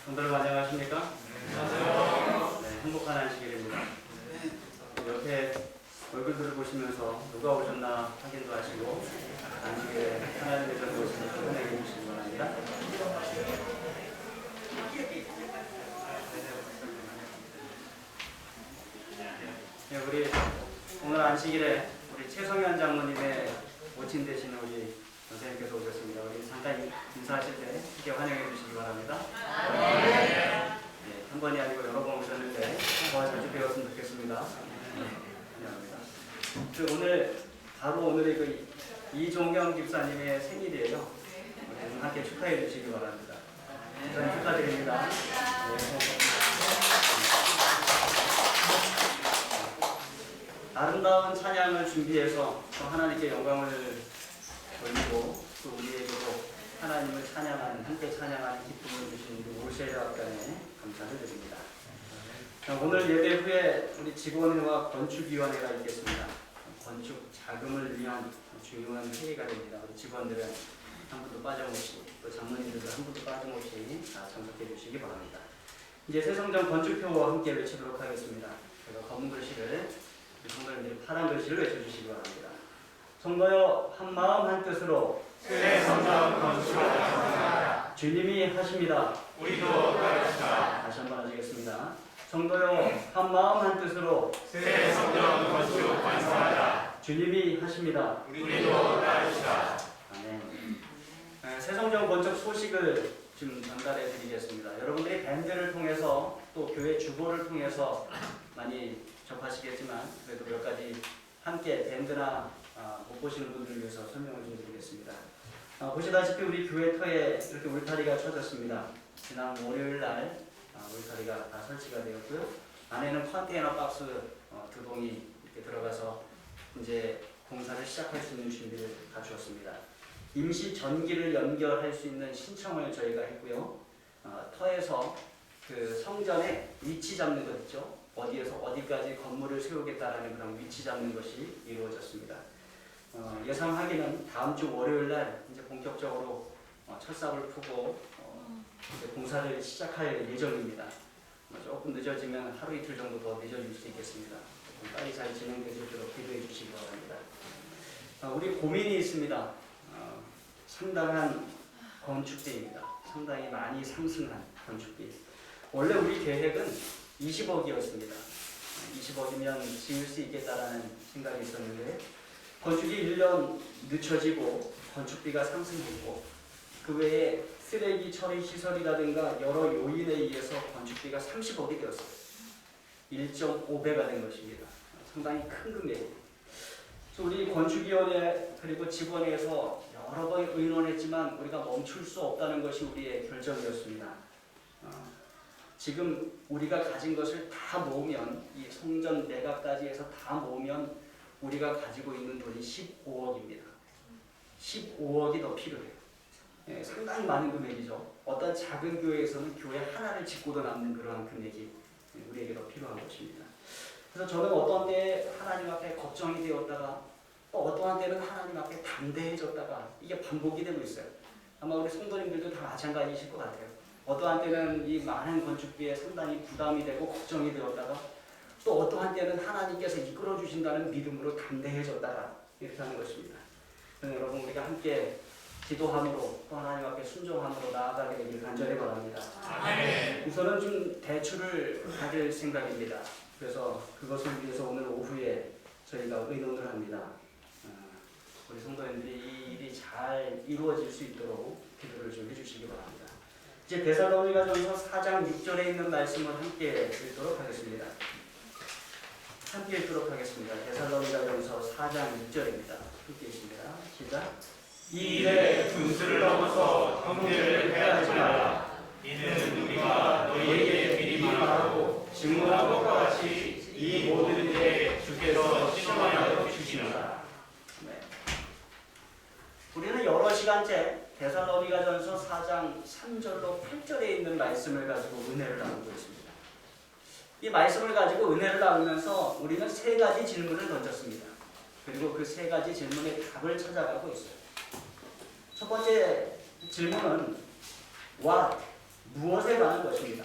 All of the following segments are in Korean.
성도님 안녕하십니까? 안녕하세요. 네, 행복한 안식일입니다. 옆에 얼굴들을 보시면서 누가 오셨나 확인도 하시고 안식일에 하나님의 전에 오시니 편하게 해주시기 바랍니다. 네, 우리 오늘 안식일에 우리 최성현 장모님의 모친 되시는 우리 선생님께서 오셨습니다. 우리 잠깐 인사하실 때 함께 환영해 주시기 바랍니다. 네, 한 번이 아니고 여러 번 오셨는데 더 자주 배웠으면 좋겠습니다. 환영합니다. 오늘 바로 오늘이 그 이종경 집사님의 생일이에요. 함께 축하해 주시기 바랍니다. 저는 축하드립니다. 아름다운 찬양을 준비해서 하나님께 영광을 돌리고 또 우리에게도 하나님을 찬양하는, 함께 찬양하는 기쁨을 주신 우리 오세라 학단에 감사를 드립니다. 오늘 예배 후에 우리 직원회와 건축위원회가 있겠습니다. 건축 자금을 위한 중요한 회의가 됩니다. 우리 직원들은 한 분도 빠짐없이, 또 장로님들도 한 분도 빠짐없이 다 참석해 주시기 바랍니다. 이제 새성전 건축표와 함께 외치도록 하겠습니다. 제가 검은 글씨를, 성도님들이 파란 글씨를 외쳐주시기 바랍니다. 성도여, 한 마음 한 뜻으로 새 성전 건축하라. 주님이 하십니다. 우리도 따르시다. 다시 한번 하시겠습니다. 성도여, 한 마음 한 뜻으로 새 성전 건축 완성하라. 주님이 하십니다. 우리도 따르시다. 아멘. 새성전 건축 소식을 좀 전달해 드리겠습니다. 여러분들이 밴드를 통해서 또 교회 주보를 통해서 많이 접하시겠지만 그래도 몇 가지 함께 밴드나 못 보시는 분들을 위해서 설명을 좀 드리겠습니다. 보시다시피 우리 교회 터에 이렇게 울타리가 쳐졌습니다. 지난 월요일 날 울타리가 다 설치가 되었고요. 안에는 컨테이너 박스 두 동이 이렇게 들어가서 이제 공사를 시작할 수 있는 준비를 갖추었습니다. 임시 전기를 연결할 수 있는 신청을 저희가 했고요. 터에서 그 성전의 위치 잡는 것 있죠. 어디에서 어디까지 건물을 세우겠다라는 그런 위치 잡는 것이 이루어졌습니다. 예상하기는 다음 주 월요일 날 이제 본격적으로 철삽을 푸고 이제 공사를 시작할 예정입니다. 조금 늦어지면 하루 이틀 정도 더 늦어질 수 있겠습니다. 빨리 잘 진행될 수 있도록 기도해 주시기 바랍니다. 우리 고민이 있습니다. 상당한 건축비입니다. 상당히 많이 상승한 건축비. 원래 우리 계획은 20억이었습니다. 20억이면 지을 수 있겠다라는 생각이 있었는데 건축이 1년 늦춰지고 건축비가 상승했고 그 외에 쓰레기 처리 시설이라든가 여러 요인에 의해서 건축비가 30억이 되었어요. 1.5배가 된 것입니다. 상당히 큰 금액이에요. 우리 건축위원회 그리고 직원회에서 여러 번 의논했지만 우리가 멈출 수 없다는 것이 우리의 결정이었습니다. 지금 우리가 가진 것을 다 모으면 이 성전 매각까지 해서 다 모으면 우리가 가지고 있는 돈이 15억입니다. 15억이 더 필요해요. 상당히 많은 금액이죠. 어떤 작은 교회에서는 교회 하나를 짓고도 남는 그러한 금액이 우리에게 더 필요한 것입니다. 그래서 저는 어떤 때 하나님 앞에 걱정이 되었다가 또 어떠한 때는 하나님 앞에 담대해졌다가 이게 반복이 되고 있어요. 아마 우리 성도님들도 다 마찬가지이실 것 같아요. 어떠한 때는 이 많은 건축비에 상당히 부담이 되고 걱정이 되었다가 또 어떠한 때는 하나님께서 이끌어 주신다는 믿음으로 담대해졌다가 이렇게 하는 것입니다. 여러분 우리가 함께 기도함으로 또 하나님 앞에 순종함으로 나아가게 되길 간절히 바랍니다. 아멘. 우선은 좀 대출을 받을 생각입니다. 그래서 그것을 위해서 오늘 오후에 저희가 의논을 합니다. 우리 성도님들이 이 일이 잘 이루어질 수 있도록 기도를 좀 해주시기 바랍니다. 이제 데살로니가전서 4장 6절에 있는 말씀을 함께 읽도록 하겠습니다. 함께 읽도록 하겠습니다. 데살로니가전서 4장 6절입니다. 함께 읽습니다. 시작. 이 일에 분수를 넘어서 형제를 해하지 마라. 이는 우리가 너희에게 미리 말하고 증언한 것과 같이 이 모든 일에 주께서 시험하여 주시노라. 네. 우리는 여러 시간째 데살로니가전서 4장 3절로 8절에 있는 말씀을 가지고 은혜를 나누고 있습니다. 이 말씀을 가지고 은혜를 나누면서 우리는 세 가지 질문을 던졌습니다. 그리고 그 세 가지 질문의 답을 찾아가고 있어요. 첫 번째 질문은 What? 무엇에 관한 것입니다.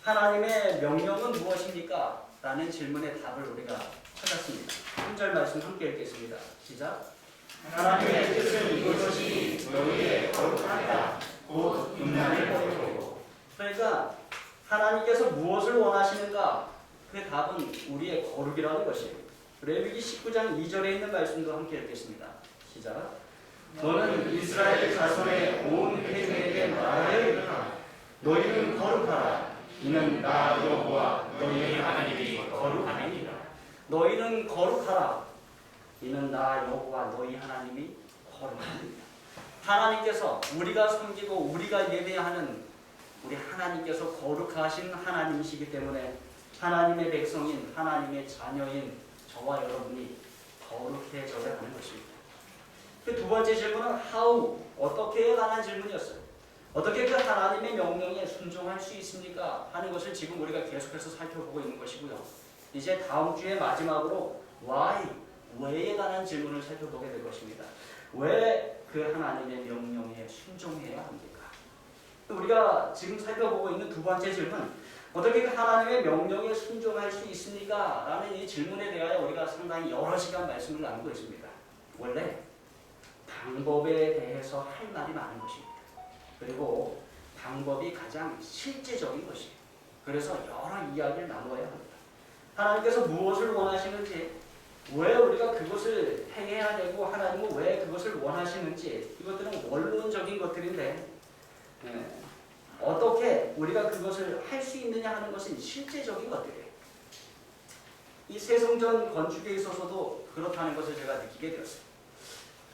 하나님의 명령은 무엇입니까? 라는 질문의 답을 우리가 찾았습니다. 3절 말씀 함께 읽겠습니다. 시작. 하나님의 뜻은 이것이 너희의 거룩하다. 곧 음란을 버리고. 그러니까 하나님께서 무엇을 원하시는가? 그 답은 우리의 거룩이라는 것이에요. 레위기 19장 2절에 있는 말씀도 함께 읽겠습니다. 시작. 너는 이스라엘 자손의 온 회중에게 말하여 이르라. 너희는 거룩하라. 이는 나 여호와 너희의 하나님이 거룩하니라. 너희는 거룩하라. 이는 나 여호와 너희 하나님이 거룩하니라. 하나님께서 우리가 섬기고 우리가 예배하는 우리 하나님께서 거룩하신 하나님이시기 때문에 하나님의 백성인 하나님의 자녀인 저와 여러분이 거룩해져야 하는 것입니다. 그 두 번째 질문은 how, 어떻게에 관한 질문이었어요. 어떻게 그 하나님의 명령에 순종할 수 있습니까? 하는 것을 지금 우리가 계속해서 살펴보고 있는 것이고요. 이제 다음 주에 마지막으로 why, 왜에 관한 질문을 살펴보게 될 것입니다. 왜 그 하나님의 명령에 순종해야 합니까? 우리가 지금 살펴보고 있는 두 번째 질문, 어떻게 그 하나님의 명령에 순종할 수 있습니까? 라는 이 질문에 대하여 우리가 상당히 여러 시간 말씀을 나누고 있습니다. 원래 방법에 대해서 할 말이 많은 것입니다. 그리고 방법이 가장 실제적인 것이에요. 그래서 여러 이야기를 나누어야 합니다. 하나님께서 무엇을 원하시는지, 왜 우리가 그것을 행해야 되고 하나님은 왜 그것을 원하시는지, 이것들은 원론적인 것들인데 어떻게 우리가 그것을 할 수 있느냐 하는 것은 실제적인 것들이에요. 이 새성전 건축에 있어서도 그렇다는 것을 제가 느끼게 되었어요.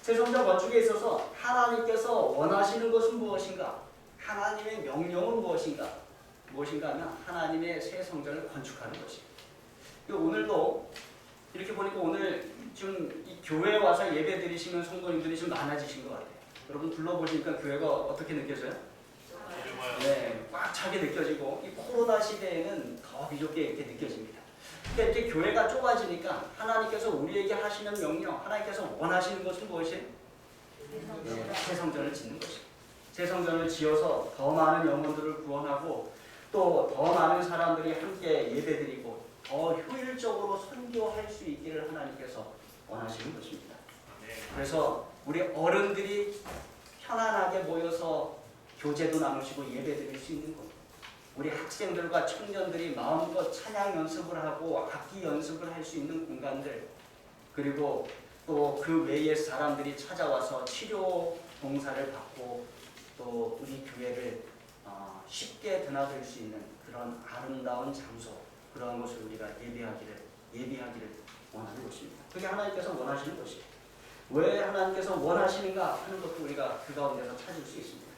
새성전 건축에 있어서 하나님께서 원하시는 것은 무엇인가? 하나님의 명령은 무엇인가? 무엇인가 하면 하나님의 새성전을 건축하는 것이에요. 오늘도 이렇게 보니까 오늘 좀 이 교회에 와서 예배 드리시는 성도님들이 좀 많아지신 것 같아요. 여러분 둘러보시니까 교회가 어떻게 느껴져요? 네, 꽉 차게 느껴지고 이 코로나 시대에는 더 비좁게 이렇게 느껴집니다. 그러니까 이제 교회가 좁아지니까 하나님께서 우리에게 하시는 명령, 하나님께서 원하시는 것은 무엇이에요? 새 성전을 짓는 것이에요. 새 성전을 지어서 더 많은 영혼들을 구원하고 또 더 많은 사람들이 함께 예배드리고 더 효율적으로 선교할 수 있기를 하나님께서 원하시는 것입니다. 그래서 우리 어른들이 편안하게 모여서 교제도 나누시고 예배드릴 수 있는 곳, 우리 학생들과 청년들이 마음껏 찬양 연습을 하고 악기 연습을 할 수 있는 공간들, 그리고 또 그 외의 사람들이 찾아와서 치료 봉사를 받고 또 우리 교회를 쉽게 드나들 수 있는 그런 아름다운 장소, 그런 것을 우리가 예비하기를 원하는 것입니다. 그게 하나님께서 원하시는 것이에요. 왜 하나님께서 원하시는가 하는 것도 우리가 그 가운데서 찾을 수 있습니다.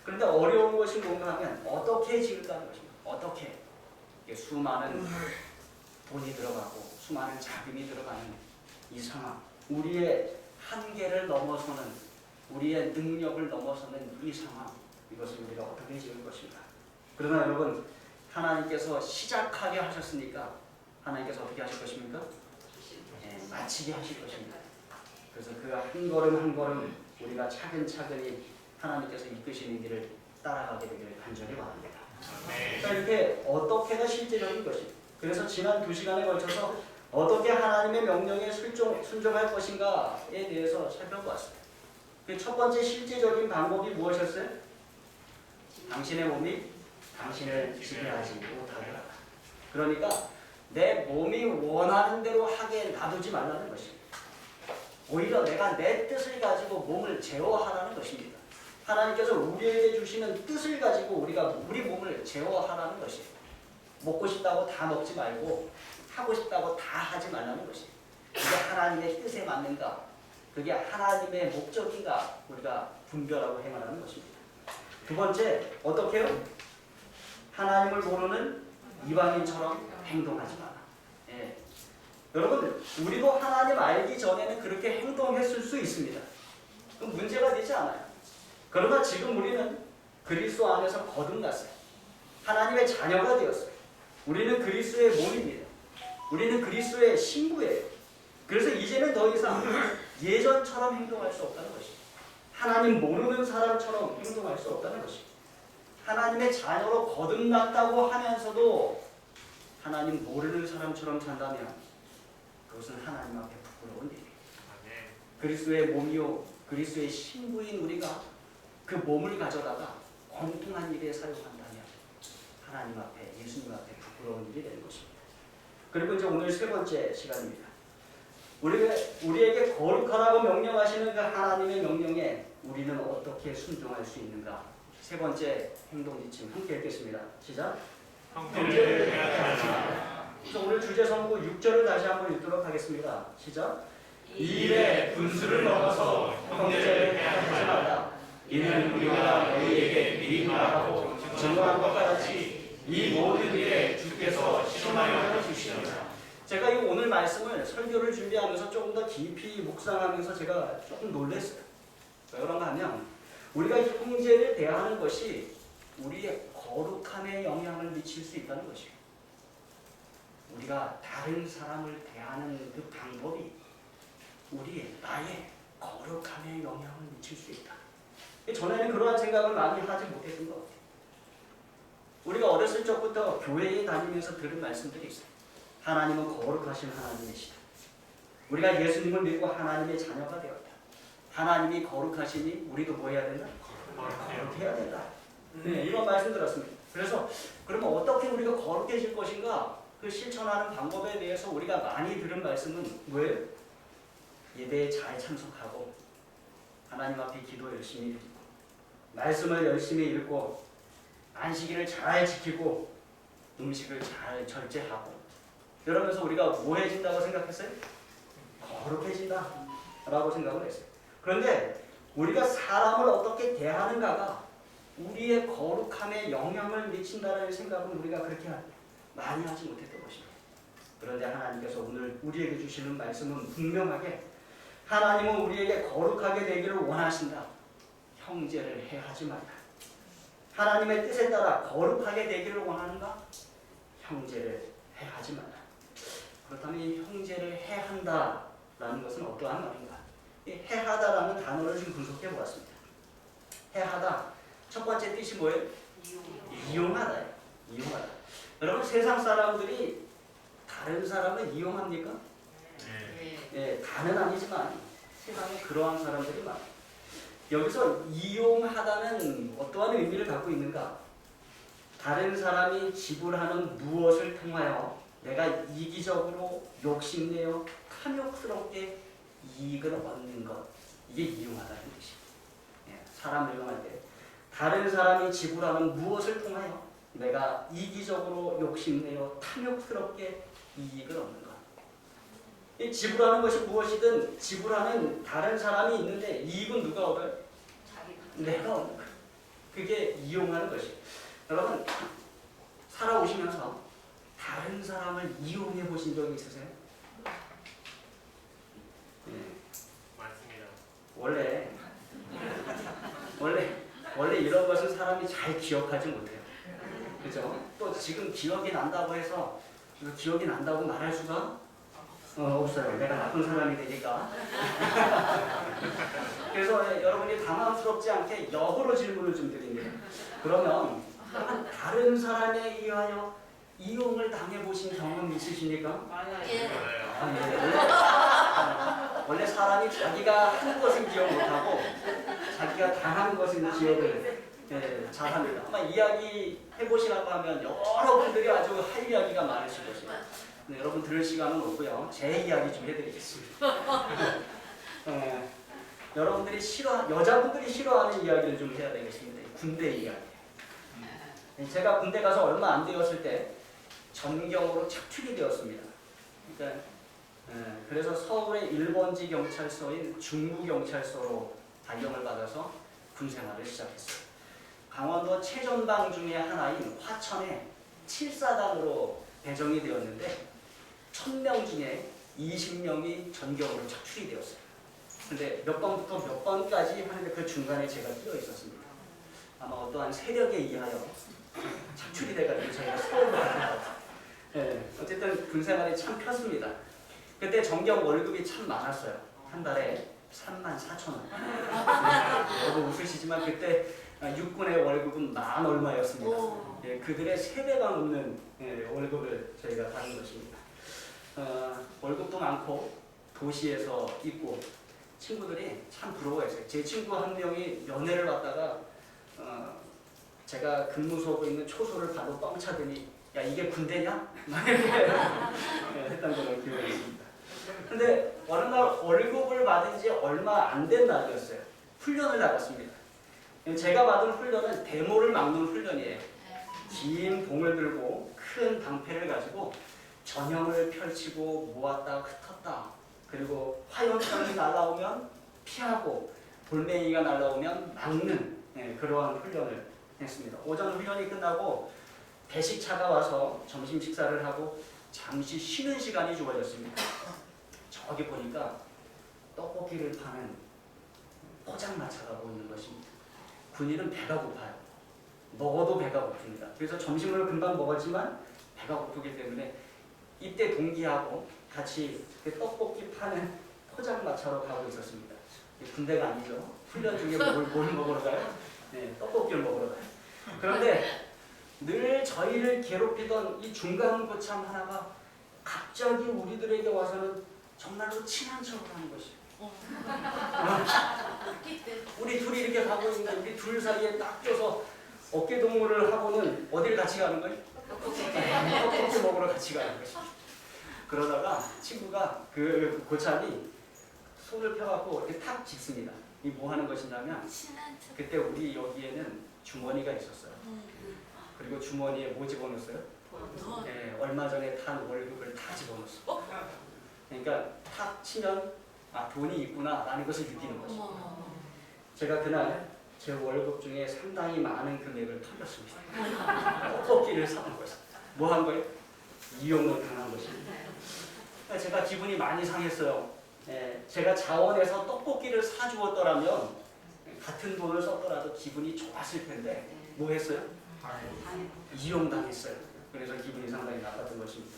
그런데 어려운 것이 뭔가 하면 어떻게 지을까 하는 것입니다. 어떻게 수많은 돈이 들어가고 수많은 자금이 들어가는 이 상황, 우리의 한계를 넘어서는, 우리의 능력을 넘어서는 이 상황, 이것을 우리가 어떻게 지을 것인가. 그러나 여러분, 하나님께서 시작하게 하셨으니까 하나님께서 어떻게 하실 것입니까? 마치게 하실 것입니다. 그래서 그 한 걸음 한 걸음 우리가 차근차근히 하나님께서 이끄시는 길을 따라가게 되기를 간절히 원합니다. 그러니까 이렇게 어떻게가 실제적인 것이. 그래서 지난 2시간에 걸쳐서 어떻게 하나님의 명령에 순종할 것인가에 대해서 살펴보았습니다. 그 첫 번째 실제적인 방법이 무엇이었어요? 당신의 몸이 당신을 지배하지 못하게. 그러니까 내 몸이 원하는 대로 하게 놔두지 말라는 것입니다. 오히려 내가 내 뜻을 가지고 몸을 제어하라는 것입니다. 하나님께서 우리에게 주시는 뜻을 가지고 우리가 우리 몸을 제어하라는 것이에요. 먹고 싶다고 다 먹지 말고 하고 싶다고 다 하지 말라는 것이에요. 그게 하나님의 뜻에 맞는가? 그게 하나님의 목적인가? 우리가 분별하고 행하라는 것입니다. 두 번째, 어떻게 해요? 하나님을 모르는 이방인처럼 행동하지 마라. 여러분, 우리도 하나님 알기 전에는 그렇게 행동했을 수 있습니다. 그럼 문제가 되지 않아요. 그러나 지금 우리는 그리스도 안에서 거듭났어요. 하나님의 자녀가 되었어요. 우리는 그리스도의 몸입니다. 우리는 그리스도의 신부예요. 그래서 이제는 더 이상 예전처럼 행동할 수 없다는 것입니다. 하나님 모르는 사람처럼 행동할 수 없다는 것입니다. 하나님의 자녀로 거듭났다고 하면서도 하나님 모르는 사람처럼 산다면 그것은 하나님 앞에 부끄러운 일이에요. 그리스도의 몸이요 그리스도의 신부인 우리가 그 몸을 가져다가 엉뚱한 일에 사용한다면 하나님 앞에 예수님 앞에 부끄러운 일이 되는 것입니다. 그리고 이제 오늘 세 번째 시간입니다. 우리에게 거룩하라고 명령하시는 그 하나님의 명령에 우리는 어떻게 순종할 수 있는가? 세 번째 행동 지침 함께 읽겠습니다. 시작. 형제를 해하자. 그래서 오늘 주제 선고 6절을 다시 한번 읽도록 하겠습니다. 시작. 이 일에 분수를 넘어서 형제를 해하지 말라. 이는 우리가 너희에게 미리 말하고 증거한 것 같이 이 모든 일에 주께서 시험하여 주시리라. 제가 이 오늘 말씀을 설교를 준비하면서 조금 더 깊이 묵상하면서 제가 조금 놀랐어요. 왜 그런가 하면 우리가 형제를 대하는 것이 우리의 거룩함에 영향을 미칠 수 있다는 것이에요. 우리가 다른 사람을 대하는 그 방법이 나의 거룩함에 영향을 미칠 수 있다. 전에는 그러한 생각을 많이 하지 못했던 것 같아요. 우리가 어렸을 적부터 교회에 다니면서 들은 말씀들이 있어요. 하나님은 거룩하신 하나님이시다. 우리가 예수님을 믿고 하나님의 자녀가 되었다. 하나님이 거룩하시니 우리도 뭐 해야 된다? 거룩해야 된다. 네, 이런 말씀 들었습니다. 그래서 그러면 어떻게 우리가 거룩해질 것인가? 그 실천하는 방법에 대해서 우리가 많이 들은 말씀은 뭐예요? 예배에 잘 참석하고 하나님 앞에 기도 열심히 드리고 말씀을 열심히 읽고 안식일을 잘 지키고 음식을 잘 절제하고 이러면서 우리가 뭐해진다고 생각했어요? 거룩해진다 라고 생각을 했어요. 그런데 우리가 사람을 어떻게 대하는가가 우리의 거룩함에 영향을 미친다는 생각은 우리가 그렇게 많이 하지 못했던 것입니다. 그런데 하나님께서 오늘 우리에게 주시는 말씀은 분명하게 하나님은 우리에게 거룩하게 되기를 원하신다. 형제를 해하지 말라. 하나님의 뜻에 따라 거룩하게 되기를 원하는가? 형제를 해하지 말라. 그렇다면 이 형제를 해한다라는 것은 어떠한 말인가? 이 해하다라는 단어를 좀 분석해 보았습니다. 해하다 첫 번째 뜻이 뭐예요? 이용하다예요. 이용하다. 여러분 세상 사람들이 다른 사람을 이용합니까? 네, 다는 아니지만 세상에 그러한 사람들이 많아요. 여기서 이용하다는 어떠한 의미를 갖고 있는가? 다른 사람이 지불하는 무엇을 통하여 내가 이기적으로 욕심내어 탐욕스럽게 이익을 얻는 것, 이게 이용하다는 뜻이에요. 사람을 이용할 때 다른 사람이 지불하는 무엇을 통하여 내가 이기적으로 욕심내어 탐욕스럽게 이익을 얻는 것. 이 지불하는 것이 무엇이든 지불하는 다른 사람이 있는데 이익은 누가 얻어요? 내가 얻는 거예요. 그게 이용하는 것이에요. 여러분 살아오시면서 다른 사람을 이용해 보신 적이 있으세요? 네. 맞습니다. 원래 이런 것은 사람이 잘 기억하지 못해요. 그죠? 또 지금 기억이 난다고 해서 기억이 난다고 말할 수가 없어요. 내가 나쁜 사람이 되니까. 그래서 여러분이 당황스럽지 않게 역으로 질문을 좀 드립니다. 그러면 다른 사람에 의하여 이용을 당해보신 경험 있으십니까? 예. 원래 사람이 자기가 한 것은 기억 못하고 자기가 당한 것은 기억을 잘합니다. 아마 이야기 해보시라고 하면 여러분들이 아주 할 이야기가 많으실 것입니다. 네, 여러분 들을 시간은 없고요. 제 이야기 좀 해드리겠습니다. 여러분들이 여자분들이 싫어하는 이야기를 좀 해야 되겠습니다. 군대 이야기. 제가 군대 가서 얼마 안 되었을 때 전경으로 착출이 되었습니다. 그러니까, 그래서 서울의 1번지 경찰서인 중부경찰서로 발령을 받아서 군생활을 시작했어요. 강원도 최전방 중에 하나인 화천에 7사단으로 배정이 되었는데 1000명 중에 20명이 전경으로 착출이 되었어요. 근데 몇 번부터 몇 번까지 하는데 그 중간에 제가 끼어 있었습니다. 아마 어떠한 세력에 의하여 착출이 돼가지고 저희가 서울로 가는 것 같아요. 어쨌든 군생활이 참 폈습니다. 그때 전경 월급이 참 많았어요. 한 달에 34,000원. 여러분 웃으시지만 그때 육군의 월급은 만 얼마였습니다. 오. 예, 그들의 3배가 넘는 월급을 저희가 받은 것입니다. 월급도 많고 도시에서 있고 친구들이 참 부러워했어요. 제 친구 한 명이 연애를 왔다가 제가 근무소하고 있는 초소를 바로 뻥 차더니 야 이게 군대냐? 막 이렇게 했던 걸로 기억이 있습니다. 근데 어느 날 월급을 받은 지 얼마 안 된 날이었어요. 훈련을 나갔습니다. 제가 받은 훈련은 데모를 막는 훈련이에요. 긴 봉을 들고 큰 방패를 가지고 전형을 펼치고 모았다 흩었다, 그리고 화염병이 날아오면 피하고 돌멩이가 날아오면 막는 그러한 훈련을 했습니다. 오전 훈련이 끝나고 배식차가 와서 점심 식사를 하고 잠시 쉬는 시간이 주어졌습니다. 저기 보니까 떡볶이를 파는 포장마차가 보이는 것입니다. 군인은 배가 고파요. 먹어도 배가 고픕니다. 그래서 점심을 금방 먹었지만 배가 고프기 때문에 이때 동기하고 같이 그 떡볶이 파는 포장마차로 가고 있었습니다. 군대가 아니죠. 훈련 중에 뭘 먹으러 가요? 네, 떡볶이를 먹으러 가요. 그런데 늘 저희를 괴롭히던 이 중간고참 하나가 갑자기 우리들에게 와서는 정말로 친한 척을 하는 것이에요. 우리 둘이 이렇게 가고 있는데 우리 둘 사이에 딱 껴서 어깨 동무를 하고는 어딜 같이 가는 거예요? 떡볶이 먹으러 같이 가는 것이죠. 그러다가 친구가 그 고참이 손을 펴갖고 이렇게 탁 짚습니다. 이 뭐 하는 것이냐면 그때 우리 여기에는 주머니가 있었어요. 그리고 주머니에 뭐 집어넣었어요? 네, 얼마 전에 탄 월급을 다 집어넣었어. 그러니까 탁 치면 아 돈이 있구나 라는 것을 느끼는 것이죠. 제가 그날 제 월급 중에 상당히 많은 금액을 털렸습니다. 떡볶이를 사는 것이. 뭐 한 거예요? 이용을 당한 것입니다. 그러니까 제가 기분이 많이 상했어요. 제가 자원해서 떡볶이를 사주었더라면 같은 돈을 썼더라도 기분이 좋았을 텐데 뭐 했어요? 이용당했어요. 그래서 기분이 상당히 나빴던 것입니다.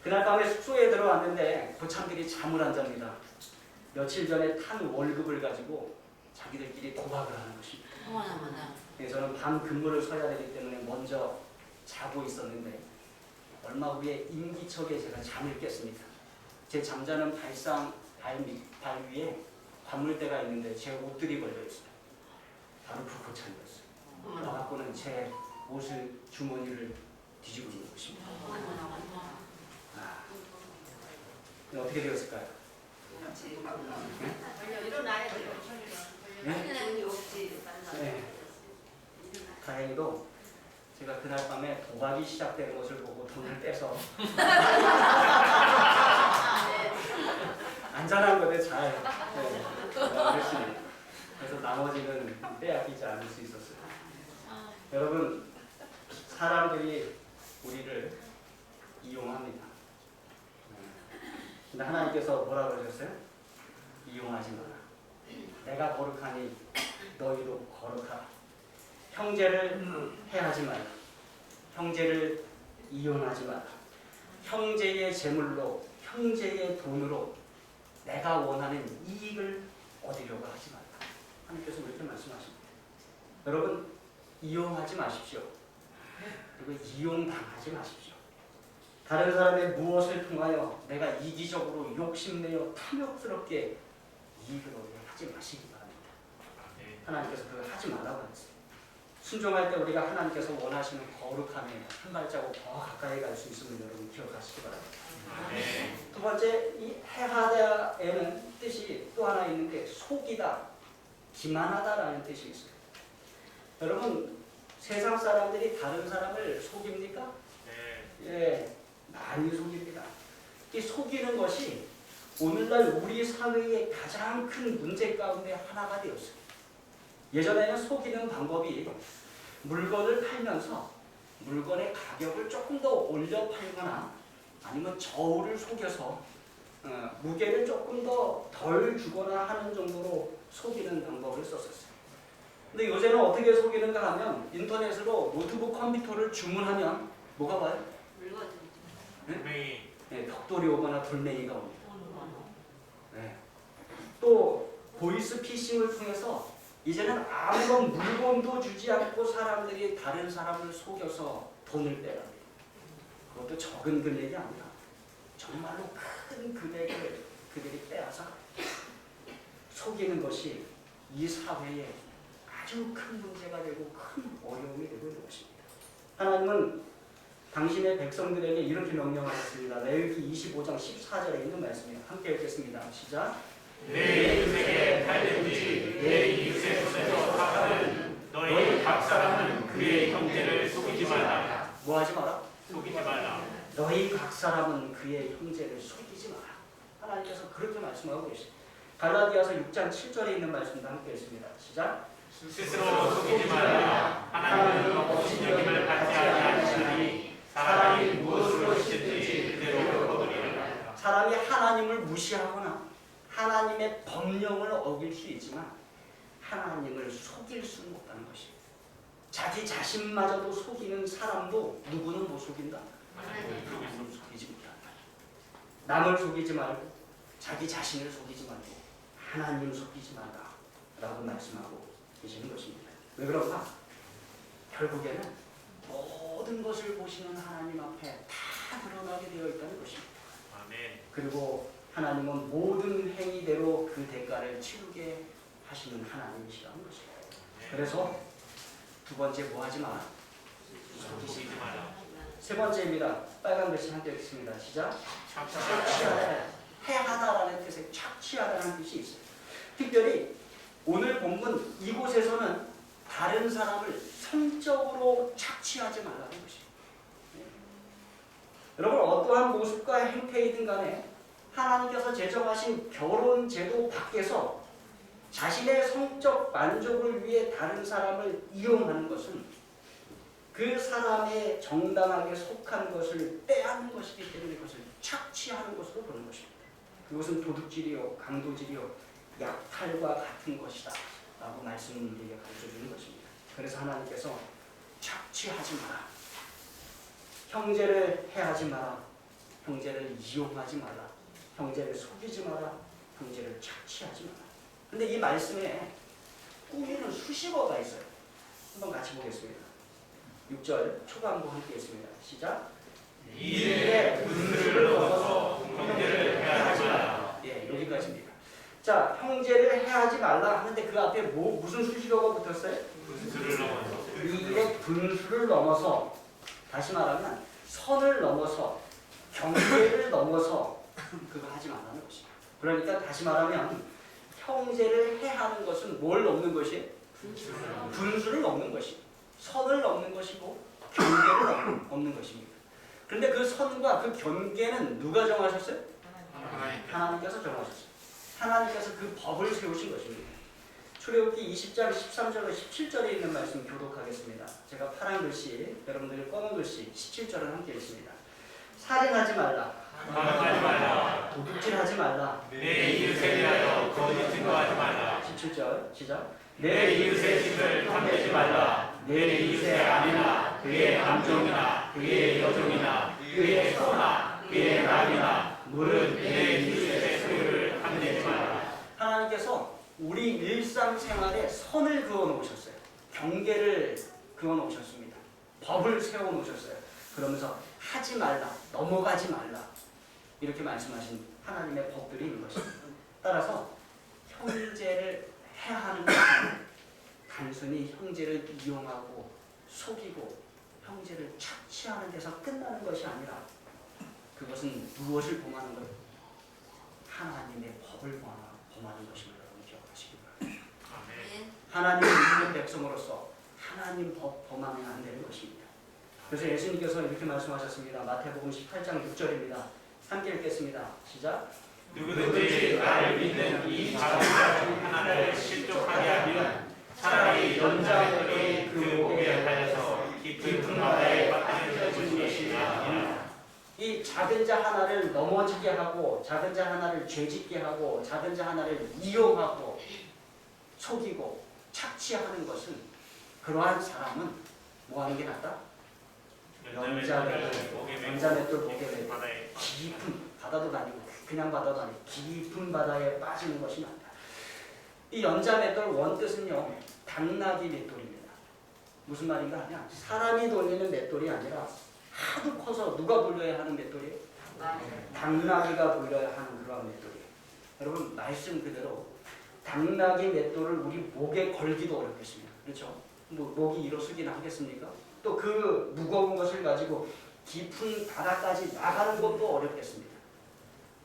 그날 밤에 숙소에 들어왔는데 고참들이 잠을 안 잡니다. 며칠 전에 탄 월급을 가지고 자기들끼리 도박을 하는 것입니다. 저는 밤 근무를 서야 되기 때문에 먼저 자고 있었는데 얼마 후에 인기척에 제가 잠을 깼습니다. 제 잠자는 발 위에 관물대가 있는데 제 옷들이 걸려있어요. 바로 그 고참이었어요. 나갖고는 제 옷을 주머니를 뒤지고 있는 것입니다. 어떻게 되었을까요? 일어나야 돼요. 네. 다행히도 제가 그날 밤에 도박이 시작되는 것을 보고 돈을 떼서 안전한 것에 잘 했습니다. 그래서 나머지는 빼앗기지 않을 수 있었어요. 여러분, 사람들이 우리를 이용합니다. 근데 하나님께서 뭐라 그러셨어요? 이용하지 마라. 내가 거룩하니 너희도 거룩하라. 형제를 해하지 마라. 형제를 이용하지 마라. 형제의 재물로, 형제의 돈으로 내가 원하는 이익을 얻으려고 하지 마라. 하나님께서 이렇게 말씀하십니다. 여러분, 이용하지 마십시오. 그리고 이용당하지 마십시오. 다른 사람의 무엇을 통하여 내가 이기적으로 욕심내어 탐욕스럽게 이익을 얻으려 하지 마시기 바랍니다. 하나님께서 그걸 하지 말라고 했어요. 순종할 때 우리가 하나님께서 원하시는 거룩함에 한 발자국 더 가까이 갈 수 있음을 여러분 기억하시기 바랍니다. 두 번째, 이 해하다에는 뜻이 또 하나 있는데 속이다, 기만하다라는 뜻이 있어요. 여러분, 세상 사람들이 다른 사람을 속입니까? 예, 많이 속입니다. 이 속이는 것이 오늘날 우리 사회의 가장 큰 문제 가운데 하나가 되었어요. 예전에는 속이는 방법이 물건을 팔면서 물건의 가격을 조금 더 올려 팔거나 아니면 저울을 속여서 무게를 조금 더 덜 주거나 하는 정도로 속이는 방법을 썼었어요. 근데 요새는 어떻게 속이는가 하면 인터넷으로 노트북 컴퓨터를 주문하면 뭐가 와요? 돌멩이. 네, 벽돌이 오거나 돌멩이가 옵니다. 네. 또 보이스 피싱을 통해서 이제는 아무런 물건도 주지 않고 사람들이 다른 사람을 속여서 돈을 빼라니. 그것도 적은 금액이 아니라 정말로 큰 금액을 그들이 빼앗아 속이는 것이 이 사회에 아주 큰 문제가 되고 큰 어려움이 되고 있는 것입니다. 하나님은 당신의 백성들에게 이렇게 명령하셨습니다. 레위기 25장 14절에 있는 말씀이에요. 함께 읽겠습니다. 시작. 내 이웃에게 팔든지 내 이웃의 손에서 사가는 너희 각 사람은 그의 형제를 속이지 말라. 뭐 하지 마라? 속이지 말라. 너희 각 사람은 그의 형제를 속이지 마라. 하나님께서 그렇게 말씀하고 계십니다. 갈라디아서 6장 7절에 있는 말씀도 함께 읽습니다. 시작. 스스로 속이지 말라. 하나님은 없인 여김을 받지 아니하시나니 사람이 무엇으로 시든지 그대로 거두리라. 사람이 하나님을 무시하거나 하나님의 법령을 어길 수 있지만 하나님을 속일 수는 없다는 것입니다. 자기 자신마저도 속이는 사람도 누구는 못 속인다. 하나님을 속이지 못한다. 남을 속이지 말고 자기 자신을 속이지 말고 하나님을 속이지 말라 라고 말씀하고 계시는 것입니다. 왜 그런가? 결국에는 모든 것을 보시는 하나님 앞에 다 드러나게 되어 있다는 것입니다. 아멘. 그리고 하나님은 모든 행위대로 그 대가를 치르게 하시는 하나님이시라는 것입니다. 그래서 두 번째 뭐 하지 마? 속이지 말라. 세 번째입니다. 빨간 글씨 함께 읽습니다. 시작. 착착. 착취하다, 해하다라는 뜻의 착취하다는 뜻이 있어요. 특별히 오늘 본문 이곳에서는 다른 사람을 성적으로 착취하지 말라는 것입니다. 여러분 어떠한 모습과 행태이든 간에 하나님께서 제정하신 결혼 제도 밖에서 자신의 성적 만족을 위해 다른 사람을 이용하는 것은 그 사람의 정당하게 속한 것을 빼앗는 것이기 때문에 그것을 착취하는 것으로 보는 것입니다. 그것은 도둑질이요, 강도질이요, 약탈과 같은 것이다 라고 말씀을 가르쳐주는 것입니다. 그래서 하나님께서 착취하지 마라, 형제를 해하지 마라, 형제를 이용하지 마라, 형제를 속이지 마라, 형제를 착취하지 마라. 근데 이 말씀에 꾸미는 수식어가 있어요. 한번 같이 보겠습니다. 6절 초반부 함께 했습니다. 시작. 이에 분수를 넘어서 형제를 해하지 말라. 예, 여기까지입니다. 자, 형제를 해하지 말라 하는데 그 앞에 무슨 수식어가 붙었어요? 분수를 넘어서. 이의 분수를 넘어서, 다시 말하면 선을 넘어서 경계를 넘어서 그거 하지 말라는 것입니다. 그러니까 다시 말하면 형제를 해하는 것은 뭘 넘는 것이에요? 분수를 넘는 것이고 선을 넘는 것이고 경계를 넘는 것입니다. 그런데 그 선과 그 경계는 누가 정하셨어요? 하나님께서 정하셨어요. 하나님께서 그 법을 세우신 것입니다. 출애굽기 20장 13절과 17절에 있는 말씀 교독하겠습니다. 제가 파란 글씨, 여러분들이 검은 글씨 17절을 함께 읽습니다. 살인하지 말라, 하지 말라. 도둑질하지 말라, 내 이웃에 대하여 거짓 증거하지 말라. 17절 시작. 내 이웃의 집을 탐내지 말라. 내 이웃의 아내나 그의 남종이나 그의 여종이나 그의 소나 그의 낙이나 물은 내 이웃의 소유를 탐내지 말라. 하나님께서 우리 일상생활에 선을 그어 놓으셨어요. 경계를 그어 놓으셨습니다. 법을 세워 놓으셨어요. 그러면서 하지 말라, 넘어가지 말라 이렇게 말씀하신 하나님의 법들이 있는 것입니다. 따라서 형제를 해하는 것은 단순히 형제를 이용하고 속이고 형제를 착취하는 데서 끝나는 것이 아니라 그것은 무엇을 범하는 거예요? 하나님의 법을 범하는 것입니다. 여러분 기억하시기 바랍니다. 하나님을 믿는 백성으로서 하나님 법 범하면 안 되는 것입니다. 그래서 예수님께서 이렇게 말씀하셨습니다. 마태복음 18장 6절입니다. 함께 읽겠습니다. 시작. 누구든지 나를 믿는 이 작은 자 중 하나를 실족하게 하면 차라리 연장들이 그 목에 달려서 깊은 바다에 빠뜨려질 것이니라. 이 작은 자 하나를 넘어지게 하고 작은 자 하나를 죄짓게 하고 작은 자 하나를 이용하고 속이고 착취하는 것은 그러한 사람은 뭐 하는 게 낫다? 연자맷돌 목에 매고 깊은 바다도 아니고 그냥 바다도 아니고 깊은 바다에 빠지는 것이 낫다. 이 연자 맷돌 원뜻은요, 당나귀 맷돌입니다. 무슨 말인가 하면 사람이 돌리는 맷돌이 아니라 하도 커서 누가 돌려야 하는 맷돌이에요? 당나귀가 돌려야 하는 그런 맷돌이에요. 여러분 말씀 그대로 당나귀 맷돌을 우리 목에 걸기도 어렵겠습니다. 그렇죠? 뭐 목이 일어서기나 하겠습니까? 또 그 무거운 것을 가지고 깊은 바다까지 나가는 것도 어렵겠습니다.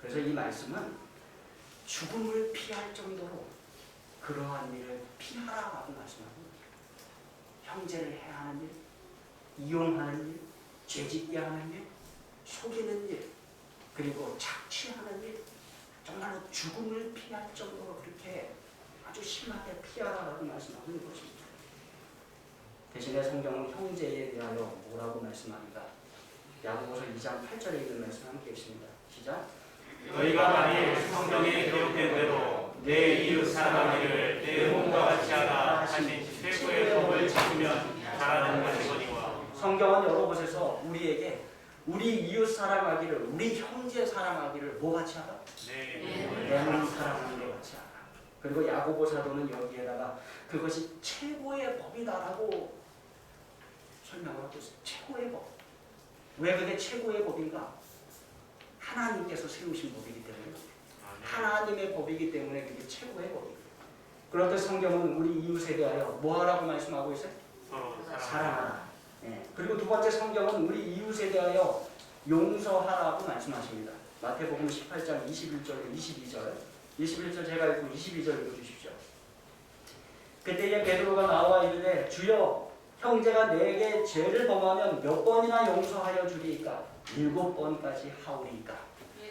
그래서 이 말씀은 죽음을 피할 정도로 그러한 일을 피하라라고 말씀합니다. 형제를 해하는 일, 이용하는 일, 죄짓게 하는 일, 속이는 일, 그리고 착취하는 일, 정말로 죽음을 피할 정도로 그렇게 아주 심하게 피하라라고 말씀하는 것입니다. 대신에 성경은 형제에 대하여 뭐라고 말씀합니까? 야고보서 2장 8절에 있는 말씀 함께 읽습니다. 시작. 너희가 만일 성경에 기록된 대로 내 이웃 사랑하기를 내 몸과 같이 하라 하신 최고의 법을 지키면 잘하는 것이거니와. 성경은 여러 곳에서 우리에게 우리 이웃 사랑하기를, 우리 형제 사랑하기를 뭐 같이 하라? 내 몸 사랑하는 것 같이 하라. 그리고 야고보 사도는 여기에다가 그것이 최고의 법이다라고 설명을 하고 있어요. 최고의 법. 왜 그게 최고의 법인가? 하나님께서 세우신 법이기 때문에, 하나님의 법이기 때문에 그게 최고의 법입니다. 그런데 성경은 우리 이웃에 대하여 뭐 하라고 말씀하고 있어요? 사랑하라. 네. 그리고 두 번째 성경은 우리 이웃에 대하여 용서하라고 말씀하십니다. 마태복음 18장 21절로 22절. 21절 제가 읽고 22절 읽어주십시오. 그때에 베드로가 나와 이르되 주여 형제가 내게 죄를 범하면 몇 번이나 용서하여 주리이까? 7번까지 하오리이까?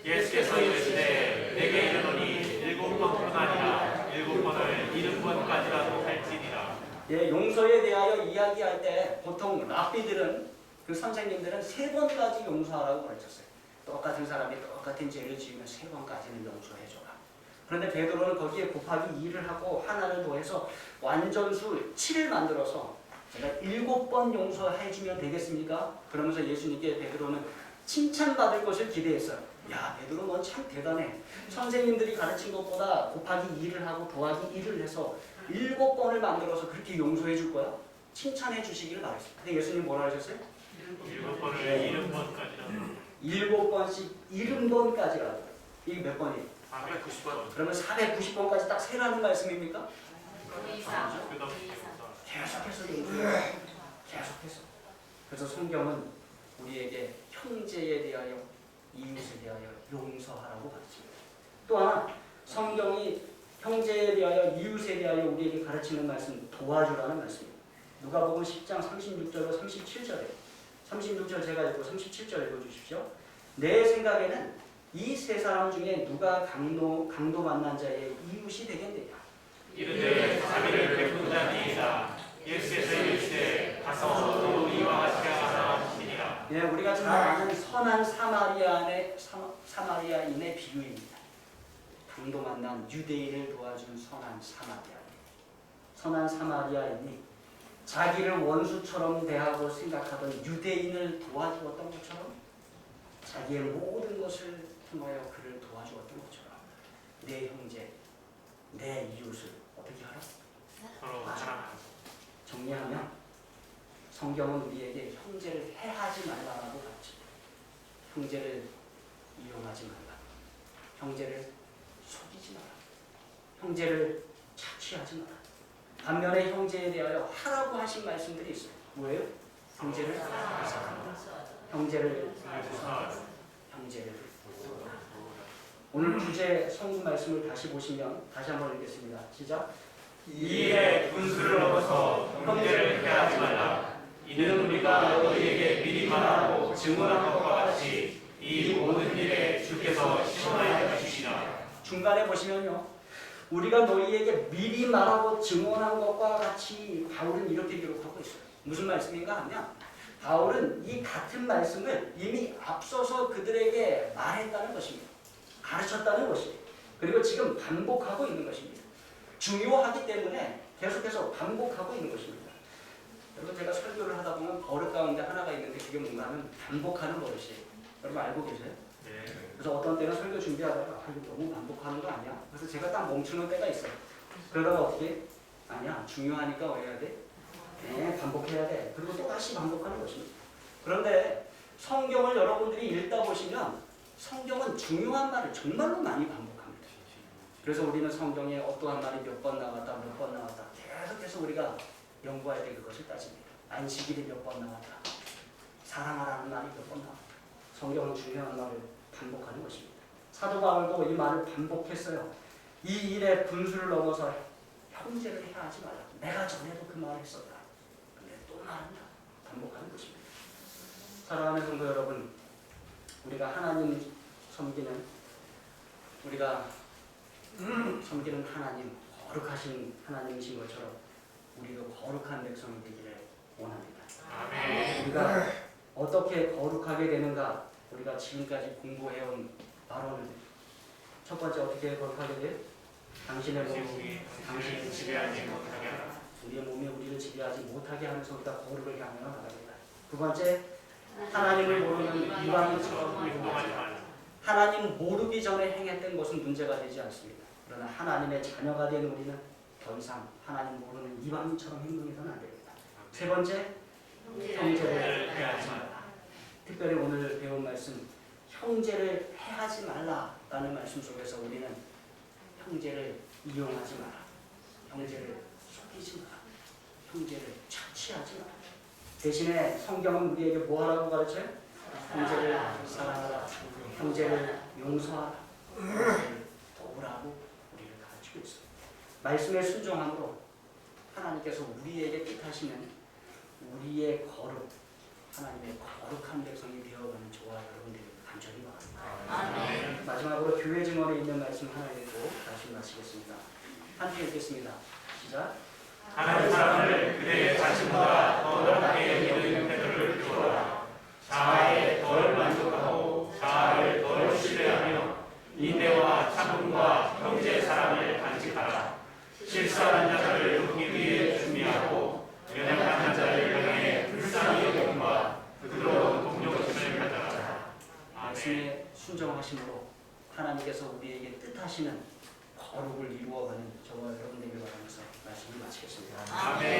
예수께서 이르시되 내게 이르노니 7번뿐 아니라 7번을 70번까지라도 할지니라. 예, 용서에 대하여 이야기할 때 보통 랍비들은, 그 선생님들은 3번까지 용서하라고 가르쳤어요. 똑같은 사람이 똑같은 죄를 지으면 3번까지는 용서해줘라. 그런데 베드로는 거기에 곱하기 2를 하고 하나를 더해서 완전수 7을 만들어서 제가 7번 용서해주면 되겠습니까? 그러면서 예수님께 베드로는 칭찬받을 것을 기대했어요. 야, 베드로 넌 참 대단해. 선생님들이 가르친 것보다 곱하기 2를 하고 더하기 1을 해서 7번을 만들어서 그렇게 용서해 줄 거야? 칭찬해 주시기를 바랬어요. 근데 예수님 뭐라 하셨어요? 7번을 70번까지라도. 7번씩 70번까지라도. 이게 몇 번이에요? 490번. 그러면 490번까지 딱 세라는 말씀입니까? 계속해서 용서해요. 계속해서. 그래서 성경은 우리에게 형제에 대하여, 이웃에 대하여 용서하라고 가르칩니다. 또 하나, 성경이 형제에 대하여, 이웃에 대하여 우리에게 가르치는 말씀, 도와주라는 말씀입니다. 누가복음 10장 36절로 37절에 36절 제가 읽고 37절 읽어주십시오. 내 생각에는 이 세 사람 중에 누가 강도 만난 자의 이웃이 되겠느냐? 이르되 자비를 베푼 자니이다. 예수께서 이르시되 가서 너도 이와 같이 하라 하시니라. 예, 우리가 잘 아는 선한 사마리아인의 비유입니다. 강도 만난 유대인을 도와준 선한 사마리아인. 선한 사마리아인이 자기를 원수처럼 대하고 생각하던 유대인을 도와주었던 것처럼 자기의 모든 것을 통하여 그를 도와주었던 것처럼 내 형제, 내 이웃을 어떻게 하라? 서로 사랑하라. 정리하면 성경은 우리에게 형제를 해하지 말라라고 가르칩니다. 형제를 이용하지 말라. 형제를 속이지 마라. 형제를 착취하지 마라. 반면에 형제에 대하여 하라고 하신 말씀들이 있어요. 뭐예요? 형제를 사랑하라. 형제를 형제를. 오늘 주제 성구 말씀을 다시 보시면 다시 한번 읽겠습니다. 시작. 이에 분수를 넘어서 형제를 해하지 말라. 이는 우리가 너희에게 미리 말하고 증언한 것과 같이 이 모든 일에 주께서 시원하여 주시나. 중간에 보시면요, 우리가 너희에게 미리 말하고 증언한 것과 같이 바울은 이렇게 기록하고 있어요. 무슨 말씀인가 하면 바울은 이 같은 말씀을 이미 앞서서 그들에게 말했다는 것입니다. 가르쳤다는 것입니다. 그리고 지금 반복하고 있는 것입니다. 중요하기 때문에 계속해서 반복하고 있는 것입니다. 여러분, 제가 설교를 하다 보면 버릇 가운데 하나가 있는데 그게 뭔가 하면 반복하는 버릇이에요. 여러분 알고 계세요? 네. 그래서 어떤 때는 설교 준비하다가 이거 너무 반복하는 거 아니야? 그래서 제가 딱 멈추는 때가 있어요. 그러다가 어떻게? 아니야, 중요하니까 뭐 해야 돼? 네, 반복해야 돼. 그리고 또 다시 반복하는 것입니다. 그런데 성경을 여러분들이 읽다 보시면 성경은 중요한 말을 정말로 많이 반복합니다. 그래서 우리는 성경에 어떠한 말이 몇 번 나왔다, 몇 번 나왔다 계속해서 우리가 연구할 때 그것을 따집니다. 안식일이 몇 번 나왔다, 사랑하라는 말이 몇 번 나왔다. 성경은 중요한 말을 반복하는 것입니다. 사도 바울도 이 말을 반복했어요. 이 일의 분수를 넘어서 형제를 해야 하지 말라. 내가 전에도 그 말을 했었다. 근데 또 말한다. 반복하는 것입니다. 사랑하는 성도 여러분, 우리가 하나님 섬기는 하나님, 거룩하신 하나님이신 것처럼 우리도 거룩한 백성이 되기를 원합니다. 아멘. 우리가 어떻게 거룩하게 되는가? 우리가 지금까지 공부해온 바로는 첫 번째 어떻게 거룩하게 돼요? 당신의 몸이 당신을 지배하지 못하게 하라. 우리의 몸이 우리를 지배하지 못하게 하면서 우리가 거룩을 향하여 나갑니다. 두 번째, 하나님을 모르는 이방인처럼 행동하지 말라. 하나님 모르기 전에 행했던 것은 문제가 되지 않습니다. 그러나 하나님의 자녀가 된 우리는 더 이상 하나님 모르는 이방인처럼 행동해서는 안 됩니다. 세 번째, 형제를 해하지 말라. 특별히 오늘 배운 말씀, 형제를 해하지 말라라는 말씀 속에서 우리는 형제를 이용하지 마라, 형제를 속이지 마라, 형제를 차치하지 마라. 대신에 성경은 우리에게 뭐 하라고 가르쳐요? 형제를 사랑하라, 형제를 용서하라, 형제를 도우라고 우리를 가르치고 있습니다. 말씀에 순종함으로 하나님께서 우리에게 뜻하시는 우리의 거룩, 하나님의 거룩한 백성이 되어가는 저와 여러분들이 간절히 바랍니다. 마지막으로 교회 증언에 있는 말씀 하나 읽고 다시 마치겠습니다. 함께 읽겠습니다. 시작. 한 사람을 그대의 자신보다 더 넓게 여기는 태도를 주어라. 자아에 덜 만족하고 자아를 덜 신뢰하며 인내와 참음과 형제 사랑을 간직하라. 실수하는 자를 돕기 위해 준비하고 연약한 자를 향해 불쌍히 여김과 부드러운 동정심을 가져라. 말씀에 순종하심으로 하나님께서 우리에게 뜻하시는 거룩을 이루어가는 저와 여러분들에게 바라면서 말씀을 마치겠습니다. 아멘.